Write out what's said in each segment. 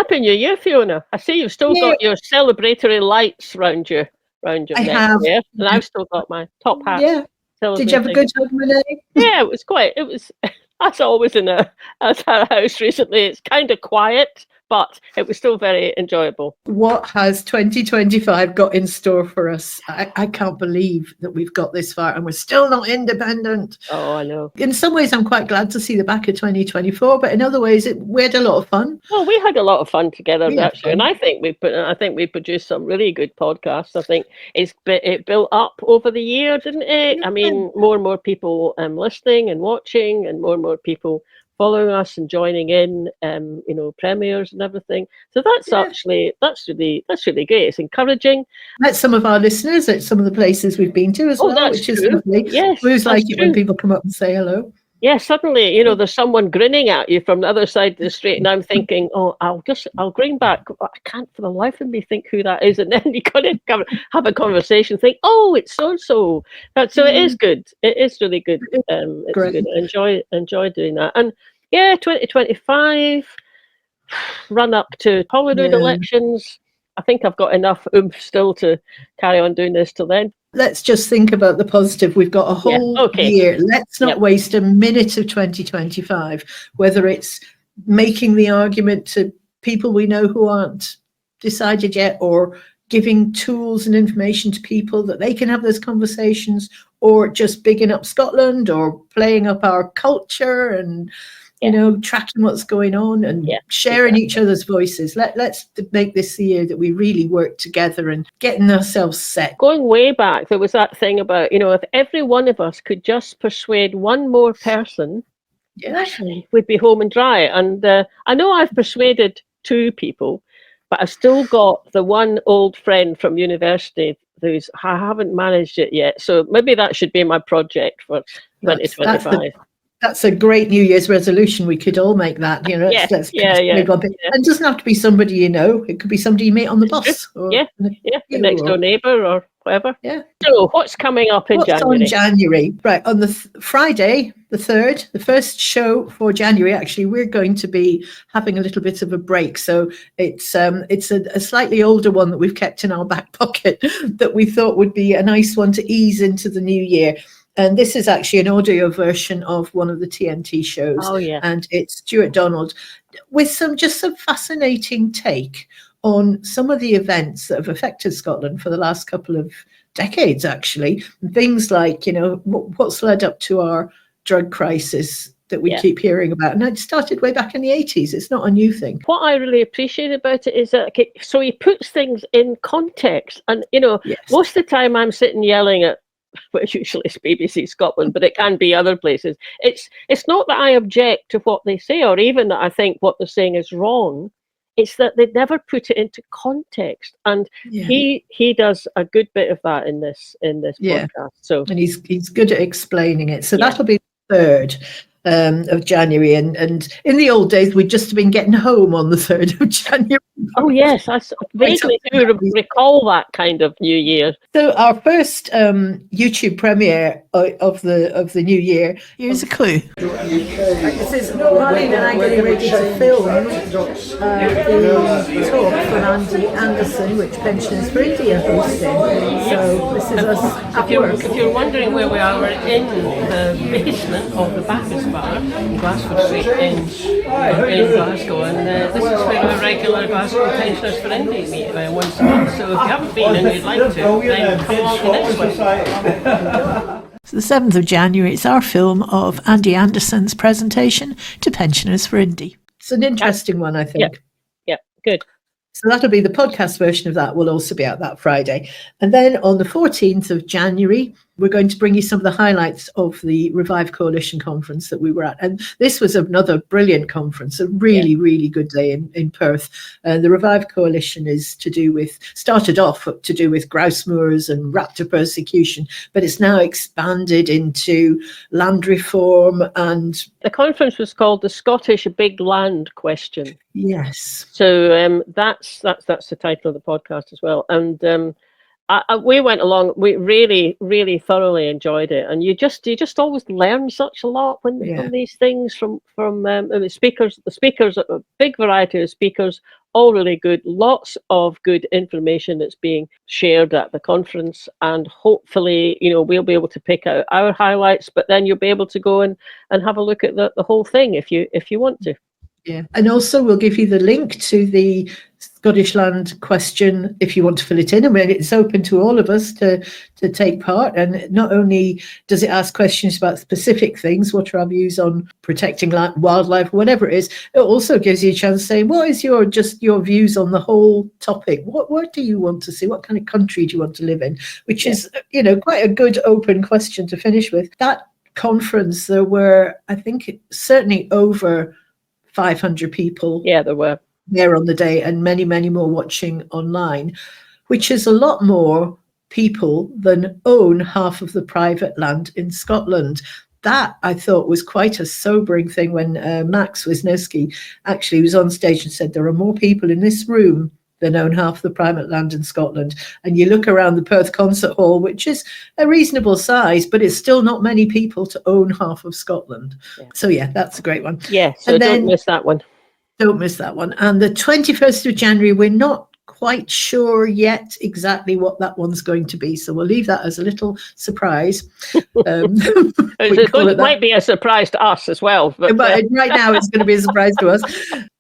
Happy New Year, Fiona. I see you've still got your celebratory lights round your I neck have. there, and I've still got my top hat. Yeah. Did you have a good Hogmanay? Yeah, it was, as always as our house recently, it's kind of quiet, but it was still very enjoyable. What has 2025 got in store for us? I can't believe that we've got this far and we're still not independent. Oh, I know. In some ways, I'm quite glad to see the back of 2024, but in other ways, we had a lot of fun. Well, we had a lot of fun together, actually, and I think we produced some really good podcasts. I think it built up over the year, didn't it? I mean, more and more people listening and watching, and more people following us and joining in, premieres and everything. So that's really great. It's encouraging. Met some of our listeners at some of the places we've been to as well, which is lovely. Yes, we always like it when people come up and say hello. Yeah, suddenly, there's someone grinning at you from the other side of the street, and I'm thinking, oh, I'll grin back. I can't for the life of me think who that is, and then you got to have a conversation, think, oh, it's so. So it is good. It is really good. It's Great. good. Enjoy doing that. And 2025, run up to Holyrood elections. I think I've got enough oomph still to carry on doing this till then. Let's just think about the positive. We've got a whole year. Let's not waste a minute of 2025, whether it's making the argument to people we know who aren't decided yet, or giving tools and information to people that they can have those conversations, or just bigging up Scotland, or playing up our culture and tracking what's going on and sharing each other's voices. Let's make this the year that we really work together and getting ourselves set. Going way back, there was that thing about, if every one of us could just persuade one more person, we'd be home and dry. And I know I've persuaded 2 people, but I've still got the one old friend from university I haven't managed it yet. So maybe that should be my project for 2025. That's a great New Year's resolution. We could all make that, let's It doesn't have to be somebody you know. It could be somebody you meet on the bus. Or the next door neighbour or whatever. Yeah. So what's coming up in January? On January? Right, on the Friday, the 3rd, the first show for January, actually, we're going to be having a little bit of a break. So it's a slightly older one that we've kept in our back pocket that we thought would be a nice one to ease into the new year. And this is actually an audio version of one of the TNT shows. Oh, yeah. And it's Stuart Donald with some fascinating take on some of the events that have affected Scotland for the last couple of decades, actually. Things like, what's led up to our drug crisis that we keep hearing about. And it started way back in the 80s. It's not a new thing. What I really appreciate about it is that, so he puts things in context. And, most of the time I'm sitting yelling at, well, usually it's BBC Scotland, but it can be other places. It's not that I object to what they say, or even that I think what they're saying is wrong. It's that they never put it into context, and he does a good bit of that in this podcast. So, and he's good at explaining it. So that'll be the 3rd of January, and in the old days we'd just been getting home on the 3rd of January. Oh yes, I vaguely do recall that kind of New Year. So our first YouTube premiere of the new year. Here's a clue. This is Marlene and I getting ready to film the talk from Andy Anderson, which Pensioners for India hosting. So this is us at work. If you're wondering where we are, we're in the basement of the Bacchus Bar, Glasgow Street in Glasgow, and this is where a regular Glasgow Pensioners for India meet once a month. So if you haven't been and you'd like to, then come along to next one. So the 7th of January, it's our film of Andy Anderson's presentation to Pensioners for Indy. It's an interesting one, I think. Yeah, good. So that'll be the podcast version of that. Will also be out that Friday. And then on the 14th of January, we're going to bring you some of the highlights of the Revive Coalition conference that we were at. And this was another brilliant conference, a really, really good day in Perth. The Revive Coalition is started off to do with grouse moors and raptor persecution, but it's now expanded into land reform. And the conference was called the Scottish Big Land Question. Yes. So that's the title of the podcast as well. And we went along. We really, really thoroughly enjoyed it, and you just always learn such a lot from these things from the speakers. The speakers, a big variety of speakers, all really good. Lots of good information that's being shared at the conference, and hopefully, we'll be able to pick out our highlights. But then you'll be able to go and have a look at the whole thing if you want to. Yeah, and also we'll give you the link to the Scottish Land question if you want to fill it in. I mean, it's open to all of us to take part. And not only does it ask questions about specific things, what are our views on protecting wildlife, whatever it is, it also gives you a chance to say, what is your views on the whole topic? What do you want to see? What kind of country do you want to live in? Which is, quite a good open question to finish with. That conference, there were, I think, certainly over 500 people. Yeah, there were there on the day, and many, many more watching online, which is a lot more people than own half of the private land in Scotland. That I thought was quite a sobering thing when Max Wisniewski actually was on stage and said there are more people in this room than own half the private land in Scotland. And you look around the Perth Concert Hall, which is a reasonable size, but it's still not many people to own half of Scotland. Yeah. So yeah, that's a great one. Yeah, so don't miss that one. Don't miss that one. And the 21st of January, we're not quite sure yet exactly what that one's going to be. So we'll leave that as a little surprise. It might be a surprise to us as well. But, right now it's going to be a surprise to us.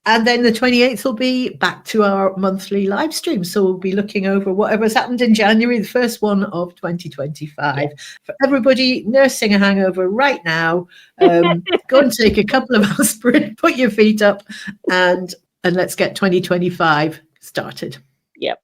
And then the 28th will be back to our monthly live stream. So we'll be looking over whatever's happened in January, the first one of 2025. Yeah. For everybody nursing a hangover right now, go and take a couple of aspirin, put your feet up, and let's get 2025 started. Yep.